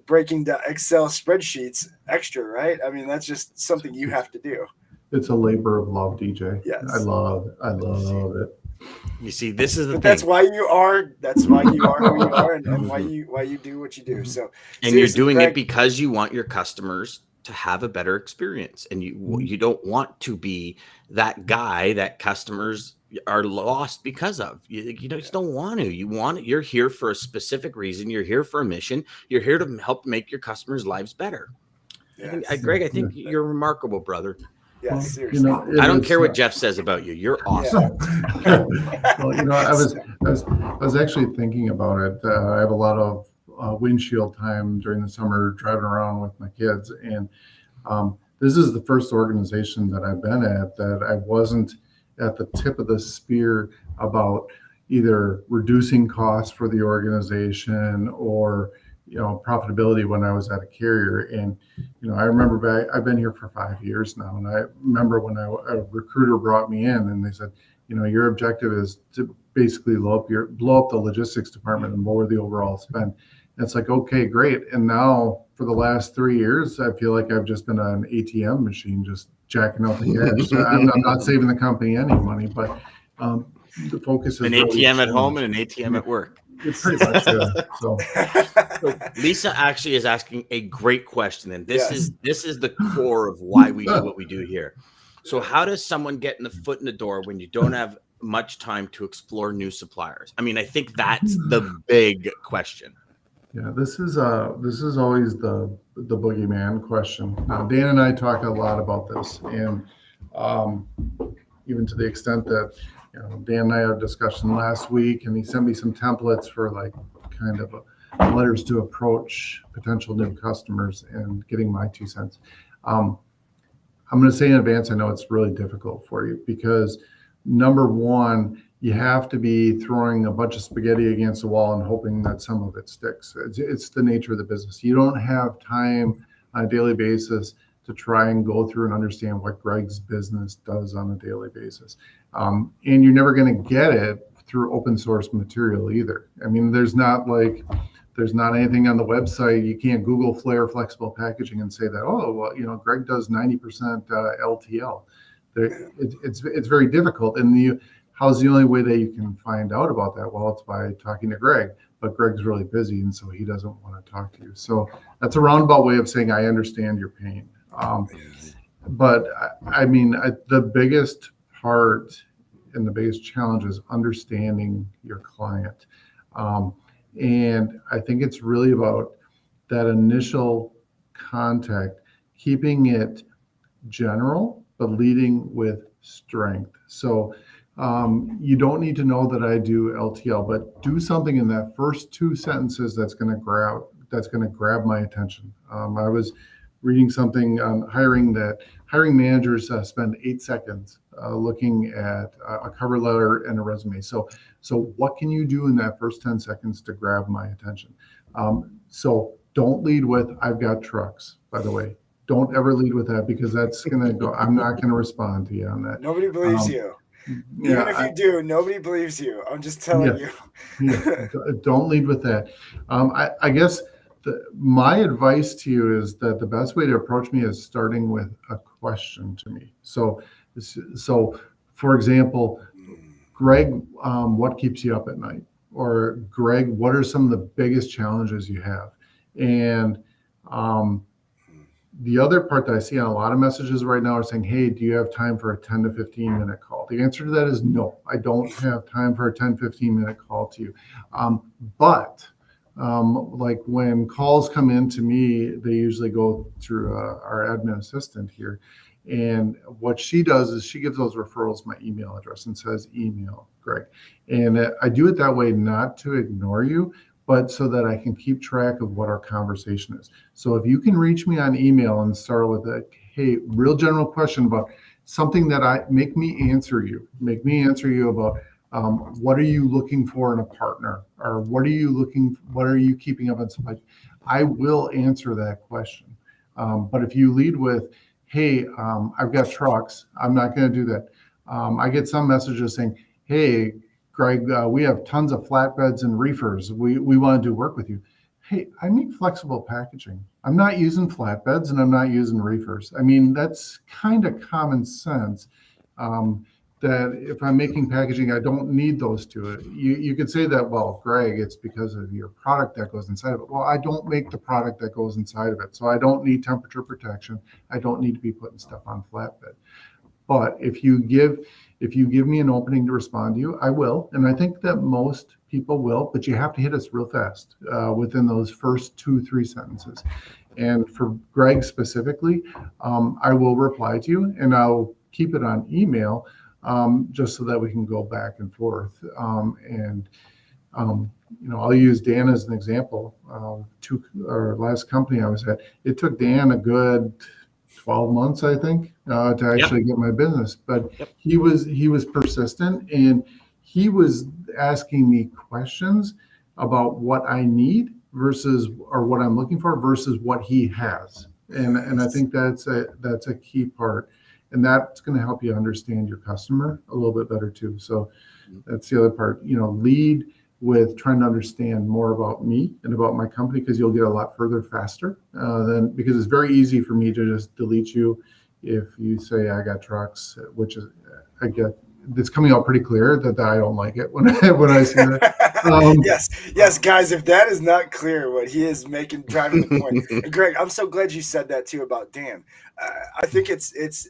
breaking down Excel spreadsheets extra, right? I mean, that's just something you have to do. It's a labor of love, DJ. Yes. I love it. You see, this is the thing. That's why you are who you are, and why you do what you do. So, and you're doing it because you want your customers to have a better experience, and you don't want to be that guy that customers are lost because of. You just don't want to. You're here for a specific reason. You're here for a mission. You're here to help make your customers' lives better. Yes. Greg, I think you're remarkable, brother. Yes, Well, seriously. I don't care what Jeff says about you. You're awesome. Well, I was actually thinking about it. I have a lot of windshield time during the summer driving around with my kids, and this is the first organization that I've been at that I wasn't at the tip of the spear about either reducing costs for the organization or profitability when I was at a carrier. And I remember I've been here for 5 years now, and I remember when a recruiter brought me in and they said, your objective is to basically blow up the logistics department and lower the overall spend. And it's like, okay, great. And now for the last 3 years, I feel like I've just been an ATM machine, just jacking out the cash. I'm not saving the company any money, but the focus is an ATM at home and an ATM at work. Pretty much. So Lisa actually is asking a great question, and this is the core of why we do what we do here. So how does someone get in the foot in the door when you don't have much time to explore new suppliers? I mean, I think that's the big question. Yeah, this is always the boogeyman question. Dan and I talk a lot about this, and even to the extent that Dan and I had a discussion last week, and he sent me some templates for like kind of letters to approach potential new customers and getting my 2 cents. I'm going to say in advance, I know it's really difficult for you because number one, you have to be throwing a bunch of spaghetti against the wall and hoping that some of it sticks. It's the nature of the business. You don't have time on a daily basis to try and go through and understand what Greg's business does on a daily basis. And you're never going to get it through open source material either. I mean, there's not anything on the website. You can't Google Flare flexible packaging and say that, oh, well, Greg does 90% LTL. It's very difficult. And how's the only way that you can find out about that? Well, it's by talking to Greg, but Greg's really busy, and so he doesn't want to talk to you. So that's a roundabout way of saying I understand your pain. But I mean, the biggest part and the biggest challenge is understanding your client. And I think it's really about that initial contact, keeping it general, but leading with strength. So you don't need to know that I do LTL, but do something in that first 2 sentences that's going to grab my attention. I was reading something on hiring managers spend 8 seconds looking at a cover letter and a resume. So what can you do in that first 10 seconds to grab my attention? So don't lead with, I've got trucks, by the way. Don't ever lead with that, because that's going to go, I'm not going to respond to you on that. Nobody believes you. Even if you do, nobody believes you. I'm just telling you. Don't lead with that. I guess my advice to you is that the best way to approach me is starting with a question to me. So for example, Greg, what keeps you up at night? Or Greg, what are some of the biggest challenges you have? And the other part that I see on a lot of messages right now are saying, hey, do you have time for a 10 to 15 minute call? The answer to that is no, I don't have time for a 10, 15 minute call to you. But like when calls come in to me, they usually go through our admin assistant here. And what she does is she gives those referrals my email address and says, email Greg. And I do it that way, not to ignore you, but so that I can keep track of what our conversation is. So if you can reach me on email and start with a, hey, real general question about something that make me answer you about what are you looking for in a partner, or what are you keeping up on supply? I will answer that question. But if you lead with, hey, I've got trucks, I'm not going to do that. I get some messages saying, hey, Greg, we have tons of flatbeds and reefers. We want to do work with you. Hey, I make flexible packaging. I'm not using flatbeds and I'm not using reefers. I mean, that's kind of common sense. That if I'm making packaging, I don't need those two. You could say that, well, Greg, it's because of your product that goes inside of it. Well, I don't make the product that goes inside of it. So I don't need temperature protection. I don't need to be putting stuff on flatbed. But if you give if you give me an opening to respond to you, I will. And I think that most people will, but you have to hit us real fast within those first 2-3 sentences. And for Greg specifically, I will reply to you, and I'll keep it on email just so that we can go back and forth. I'll use Dan as an example. Our last company I was at, it took Dan a good 12 months, I think, to actually get my business. But he was persistent, and he was asking me questions about what I need or what I'm looking for versus what he has. And I think that's a key part. And that's going to help you understand your customer a little bit better too. So that's the other part. Lead with trying to understand more about me and about my company, because you'll get a lot further faster because it's very easy for me to just delete you if you say I got trucks, which is it's coming out pretty clear that I don't like it when I say that. Yes, guys, if that is not clear, what he is driving the point. And Greg, I'm so glad you said that too about Dan. I think it's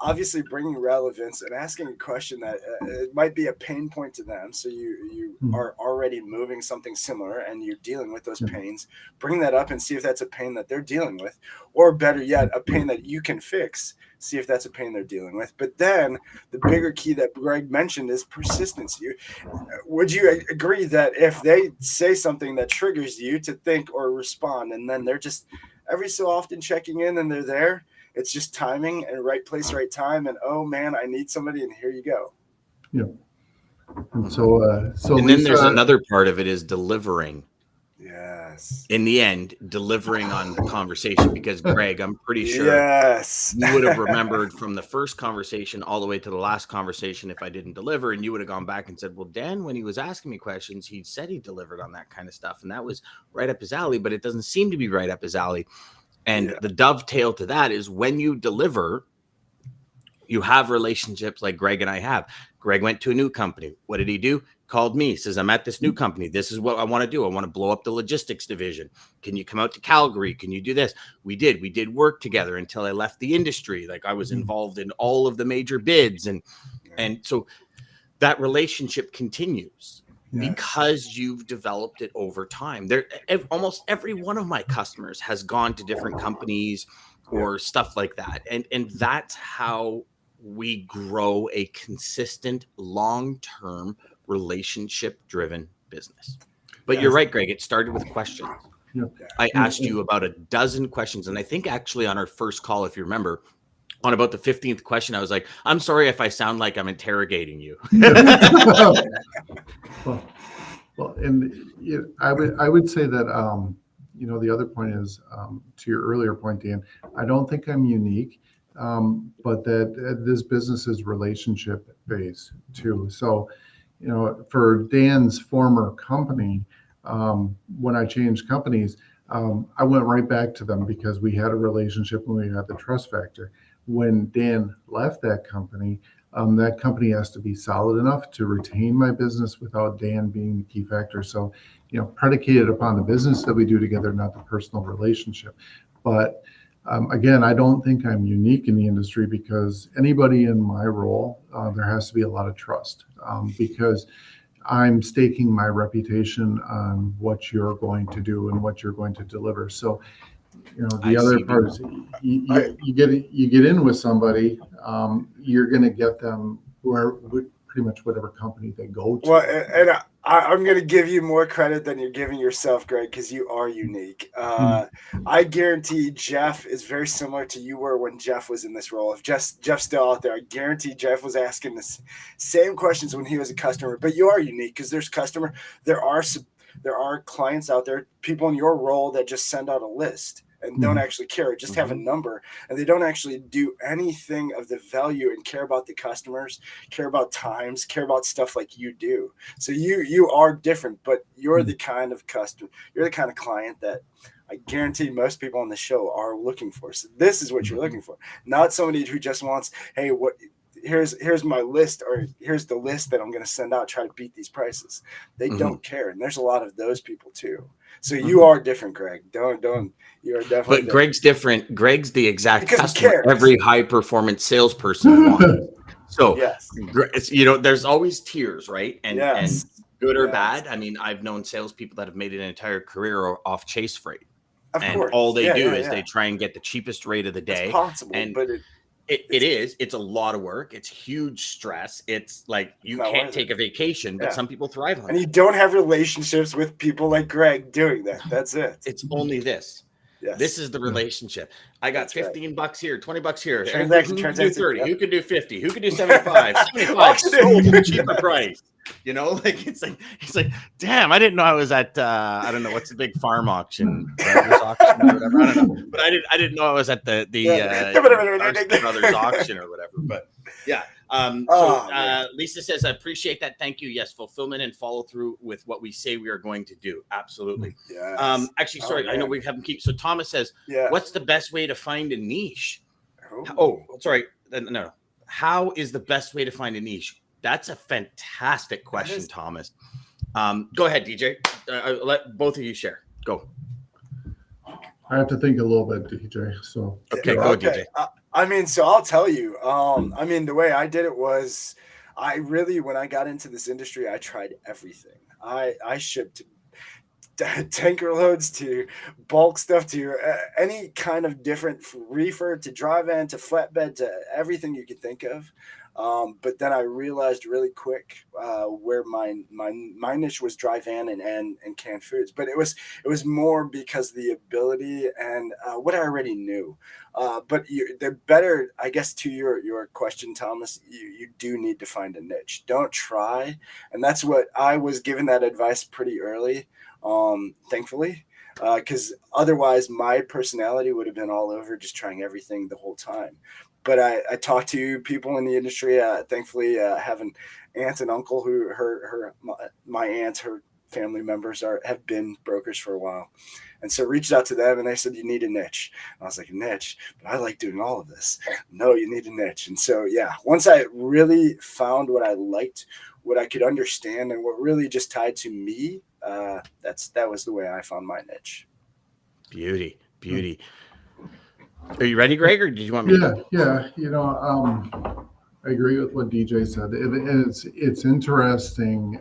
obviously bringing relevance and asking a question that it might be a pain point to them. So you are already moving something similar and you're dealing with those pains. Bring that up and see if that's a pain that they're dealing with, or better yet, a pain that you can fix. See if that's a pain they're dealing with. But then the bigger key that Greg mentioned is persistence. Would you agree that if they say something that triggers you to think or respond, and then they're just every so often checking in and they're there, it's just timing and right place, right time. And oh man, I need somebody, and here you go. Yeah. And so and then there's another part of it is delivering. Yes. In the end, delivering on the conversation, because Greg, I'm pretty sure you would have remembered from the first conversation all the way to the last conversation if I didn't deliver, and you would have gone back and said, well, Dan, when he was asking me questions, he said he delivered on that kind of stuff. And that was right up his alley, but it doesn't seem to be right up his alley. And the dovetail to that is when you deliver, you have relationships like Greg and I have. Greg went to a new company. What did he do? Called me, says, I'm at this new company. This is what I want to do. I want to blow up the logistics division. Can you come out to Calgary? Can you do this? We did work together until I left the industry. Like I was involved in all of the major bids. And so that relationship continues. Because you've developed it over time. Almost every one of my customers has gone to different companies or stuff like that. And that's how we grow a consistent, long-term, relationship-driven business. But you're right, Greg. It started with questions. I asked you about a dozen questions. And I think actually on our first call, if you remember, on about the 15th question, I was like, I'm sorry if I sound like I'm interrogating you. Well, and I would say that, the other point is, to your earlier point, Dan, I don't think I'm unique, but that this business is relationship based too. So, for Dan's former company, when I changed companies, I went right back to them because we had a relationship and we had the trust factor. When Dan left that company has to be solid enough to retain my business without Dan being the key factor. So, predicated upon the business that we do together, not the personal relationship. But again, I don't think I'm unique in the industry because anybody in my role, there has to be a lot of trust because I'm staking my reputation on what you're going to do and what you're going to deliver. So, the other part is you get in with somebody, you're going to get them pretty much whatever company they go to. Well, and I'm going to give you more credit than you're giving yourself, Greg, because you are unique. I guarantee Jeff is very similar to you were when Jeff was in this role. If Jeff's still out there, I guarantee Jeff was asking the same questions when he was a customer. But you are unique because there are clients out there, people in your role that just send out a list and don't actually care, just have a number, and they don't actually do anything of the value and care about the customers, care about times, care about stuff like you do. So you are different, but you're the kind of customer, you're the kind of client that I guarantee most people on the show are looking for. So this is what you're looking for, not somebody who just wants, hey, what here's my list, or here's the list that I'm going to send out, try to beat these prices. They don't care. And there's a lot of those people too. So you are different, Greg. Don't, you are definitely But Greg's different. Greg's the exact because customer every high performance salesperson wants. So, yes, you know, there's always tiers, right? And yes, good or bad. I mean, I've known salespeople that have made an entire career off chase freight. of And course. all they do is they try and get the cheapest rate of the day. It's possible, and but it's a lot of work. It's huge stress. It's like you can't take a vacation, but some people thrive on it. And you don't have relationships with people like Greg doing that. That's it. It's only this. Yes. This is the relationship. I got $15 here, $20 here. Transaction, who can do 30? Yep. Who can do 50? Who can do 75? 75 sold, cheaper price. You know, like it's like, damn, I didn't know I was at I don't know what's the big farm auction, auction or whatever. I don't know, but I didn't know I was at the Brothers auction or whatever. But yeah. Lisa says, I appreciate that. Thank you. Yes, fulfillment and follow through with what we say we are going to do. Absolutely. Yes. Actually, sorry, I know we haven't keep. So Thomas says, what's the best way to find a niche? Oh, sorry. No. How is the best way to find a niche? That's a fantastic question, Thomas. Go ahead, DJ. Let both of you share. Go. I have to think a little bit, DJ. So okay, go, DJ. I mean, so I'll tell you. I mean, the way I did it was, when I got into this industry, I tried everything. I shipped tanker loads to bulk stuff to any kind of different reefer to dry van to flatbed to everything you could think of. But then I realized really quick where my niche was dry van and canned foods. But it was more because the ability and what I already knew. But the better, I guess, to your question, Thomas, you do need to find a niche. Don't try. And that's what I was given that advice pretty early, thankfully. Because otherwise my personality would have been all over just trying everything the whole time. But I talked to people in the industry. Thankfully, have an aunt and uncle who my aunt, her family members have been brokers for a while. And so reached out to them and they said, you need a niche. And I was like, a niche? But I like doing all of this. No, you need a niche. And so, once I really found what I liked, what I could understand and what really just tied to me, that was the way I found my niche. Beauty. Are you ready, Greg, or did you want me to? Yeah. You know, I agree with what DJ said. It's interesting.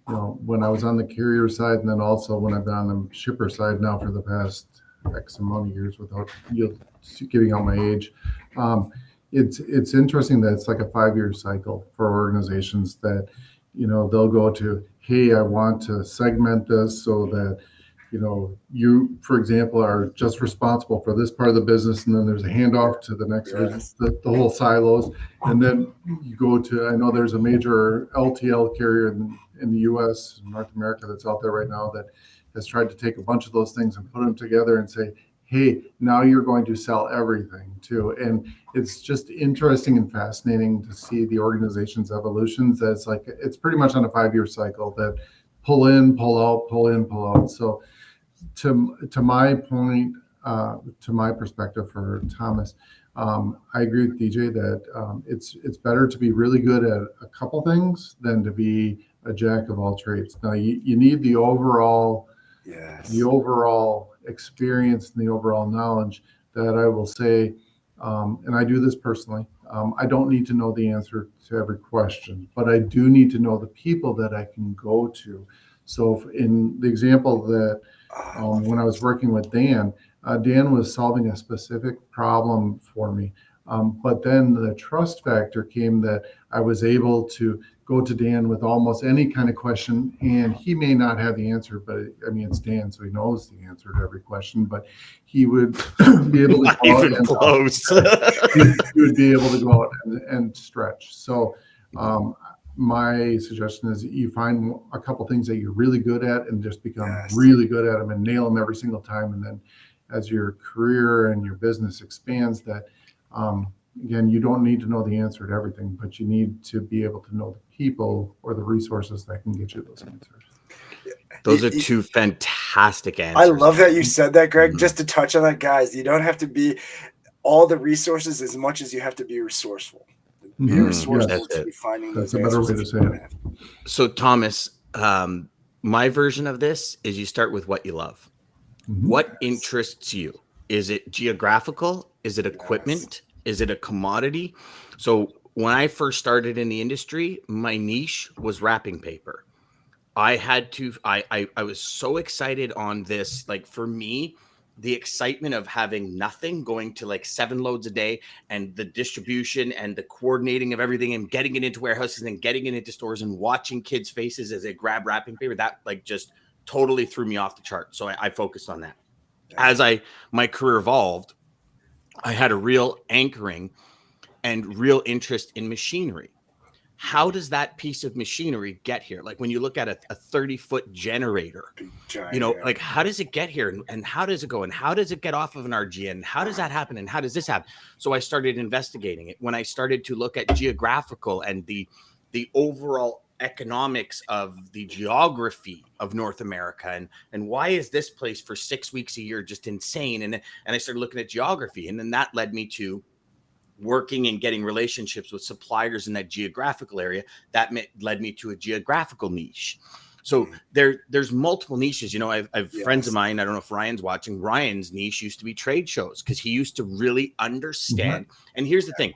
You know, when I was on the carrier side, and then also when I've been on the shipper side now for the past X amount of years, without giving out my age, it's interesting that it's like a 5-year cycle for organizations that, you know, they'll go to, hey, I want to segment this so that, you know, you, for example, are just responsible for this part of the business, and then there's a handoff to the next division, the whole silos. And then you go to, I know there's a major LTL carrier in the U.S., North America, that's out there right now that has tried to take a bunch of those things and put them together and say, hey, now you're going to sell everything too. And it's just interesting and fascinating to see the organization's evolutions. That's like, it's pretty much on a 5-year cycle that pull in, pull out, pull in, pull out. So to my point, to my perspective for Thomas, I agree with DJ that it's better to be really good at a couple things than to be a jack of all trades. Now you need the overall experience and the overall knowledge. That I will say, and I do this personally, I don't need to know the answer to every question, but I do need to know the people that I can go to. So in the example that when I was working with Dan, Dan was solving a specific problem for me. But then the trust factor came that I was able to go to Dan with almost any kind of question, and he may not have the answer, but I mean, it's Dan, so he knows the answer to every question, but he would be able to go even out close. he would be able to go out and stretch. So my suggestion is that you find a couple things that you're really good at and just become really good at them and nail them every single time. And then as your career and your business expands, that again, you don't need to know the answer to everything, but you need to be able to know the people or the resources that can get you those answers. Those are two fantastic answers. I love that you said that, Greg. Just to touch on that, guys, you don't have to be all the resources as much as you have to be resourceful. Be resourceful That's to finding That's those a better answers way to if say you it. don't have. So Thomas, my version of this is you start with what you love. What interests you? Is it geographical? Is it equipment? Is it a commodity? So when I first started in the industry, my niche was wrapping paper. I had to, I was so excited on this. Like for me, the excitement of having nothing going to like 7 loads a day and the distribution and the coordinating of everything and getting it into warehouses and getting it into stores and watching kids' faces as they grab wrapping paper, that like just totally threw me off the chart. So I focused on that. As my career evolved, I had a real anchoring and real interest in machinery. How does that piece of machinery get here? Like when you look at a 30-foot generator, Giant, like how does it get here and how does it go and how does it get off of an RG and how does that happen and how does this happen? So I started investigating it. When I started to look at geographical and the overall economics of the geography of North America and why is this place for 6 weeks a year just insane? And I started looking at geography, and then that led me to working and getting relationships with suppliers in that geographical area. That led me to a geographical niche. So there's multiple niches. You know, I've friends of mine. I don't know if Ryan's watching. Ryan's niche used to be trade shows because he used to really understand. And here's the thing.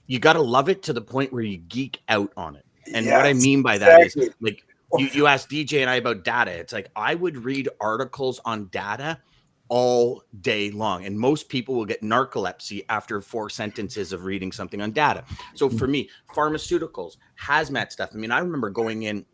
You got to love it to the point where you geek out on it. And what I mean by that is like you asked DJ and I about data. It's like I would read articles on data all day long. And most people will get narcolepsy after 4 sentences of reading something on data. So for me, pharmaceuticals, hazmat stuff. I mean, I remember going in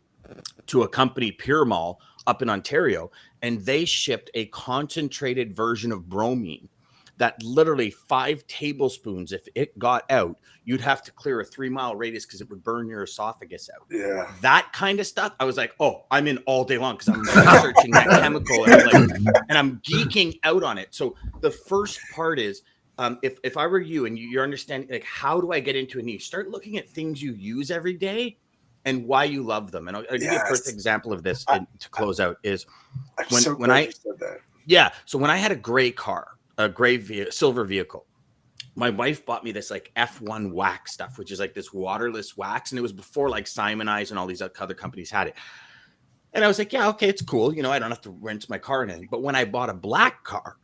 to a company, Pure Mall, up in Ontario, and they shipped a concentrated version of bromine that literally 5 tablespoons, if it got out, you'd have to clear a 3-mile radius because it would burn your esophagus out. Yeah. That kind of stuff. I was like, oh, I'm in all day long because I'm researching that chemical and I'm geeking out on it. So the first part is, if I were you and you're understanding, like, how do I get into a niche? Start looking at things you use every day and why you love them. And I'll give you a perfect example of this to close out is when I said that. Yeah. So when I had a gray car, a gray silver vehicle, my wife bought me this like F1 wax stuff, which is like this waterless wax. And it was before like Simonize and all these other companies had it. And I was like, yeah, okay, it's cool. You know, I don't have to rinse my car in anything. But when I bought a black car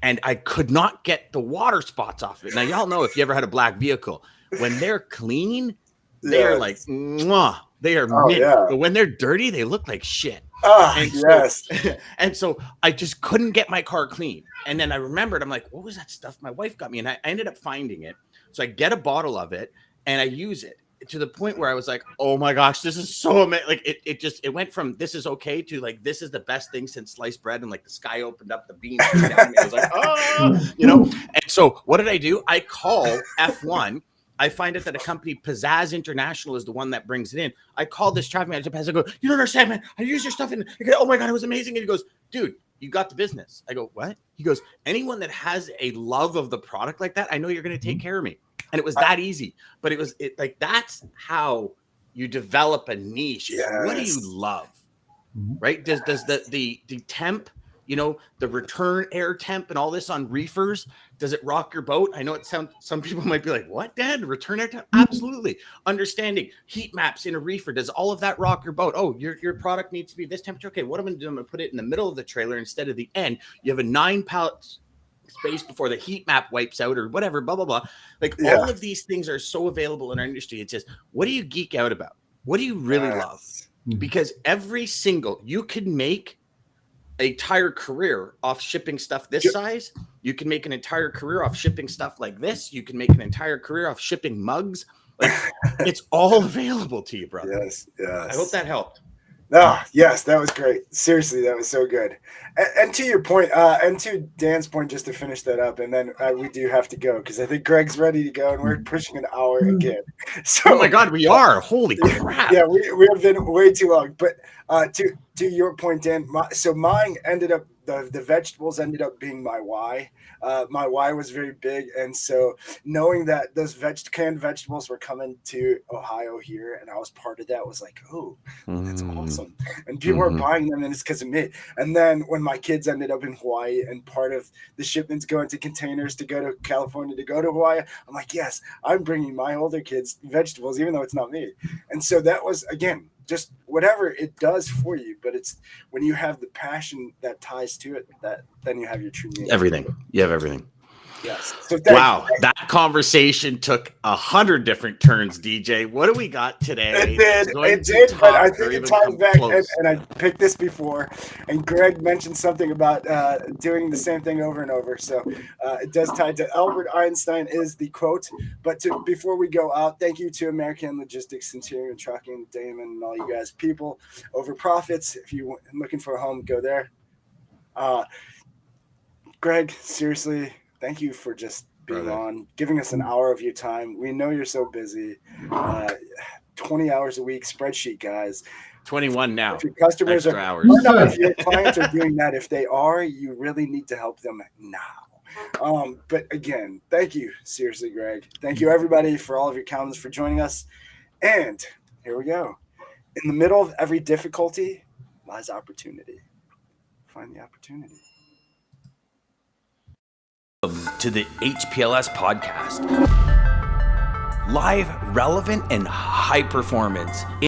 and I could not get the water spots off it. Now, y'all know if you ever had a black vehicle, when they're clean, they're like, mwah, they are mint. Yeah. But when they're dirty, they look like shit. And so I just couldn't get my car clean. And then I remembered, I'm like, what was that stuff my wife got me? And I ended up finding it. So I get a bottle of it and I use it to the point where I was like, oh my gosh, this is so amazing. Like it went from this is okay to like, this is the best thing since sliced bread. And like the sky opened up, the beans came down. I was like, oh, you know? And so what did I do? I call F1. I find out that a company, Pizzazz International, is the one that brings it in. I called this traffic manager. I go, you don't understand, man. I use your stuff. And I go, oh my God, it was amazing. And he goes, dude, you got the business. I go, what? He goes, anyone that has a love of the product like that, I know you're going to take care of me. And it was that easy. But it was like, that's how you develop a niche. What do you love? Right? Does the temp, you know, the return air temp and all this on reefers, does it rock your boat? I know it sounds, some people might be like, what, Dad? Return air temp? Absolutely. Understanding heat maps in a reefer, does all of that rock your boat? Oh, your product needs to be this temperature. Okay, what I'm going to do, I'm going to put it in the middle of the trailer instead of the end. You have a 9 pallet space before the heat map wipes out or whatever, blah, blah, blah. Like all of these things are so available in our industry. It's just, what do you geek out about? What do you really love? Because every single, you can make a entire career off shipping stuff this size. You can make an entire career off shipping stuff like this. You can make an entire career off shipping mugs. Like it's all available to you, brother. Yes. I hope that helped. No, yes, that was great. Seriously, that was so good. And to your point, and to Dan's point, just to finish that up, and then we do have to go because I think Greg's ready to go, and we're pushing an hour again. So, oh my God, we are! Holy crap! Yeah, we have been way too long. But to your point, Dan, so mine ended up the vegetables ended up being my why. My why was very big, and so knowing that those canned vegetables were coming to Ohio here, and I was part of that, was like, oh, that's awesome. And people are buying them, and it's because of me. And then when my kids ended up in Hawaii, and part of the shipments going to containers to go to California to go to Hawaii, I'm like, yes, I'm bringing my older kids vegetables, even though it's not me. And so that was, again, just whatever it does for you, but it's when you have the passion that ties to it, that then you have your true meaning. Everything. You have everything. Yes. So wow, that conversation took 100 different turns, DJ. What do we got today? It did, but I think it ties back, and I picked this before, and Greg mentioned something about doing the same thing over and over. So it does tie to Albert Einstein is the quote. But before we go out, thank you to American Logistics, Centurion Trucking, Damon, and all you guys, people over profits. If you're looking for a home, go there. Greg, seriously, thank you for just being on, giving us an hour of your time. We know you're so busy. 20 hours a week, spreadsheet guys. 21 now. If your customers extra are, hours. if your clients are doing that, if they are, you really need to help them now. But again, thank you, seriously, Greg. Thank you, everybody, for all of your comments, for joining us. And here we go. In the middle of every difficulty lies opportunity. Find the opportunity. To the HPLS podcast. Live, relevant, and high performance.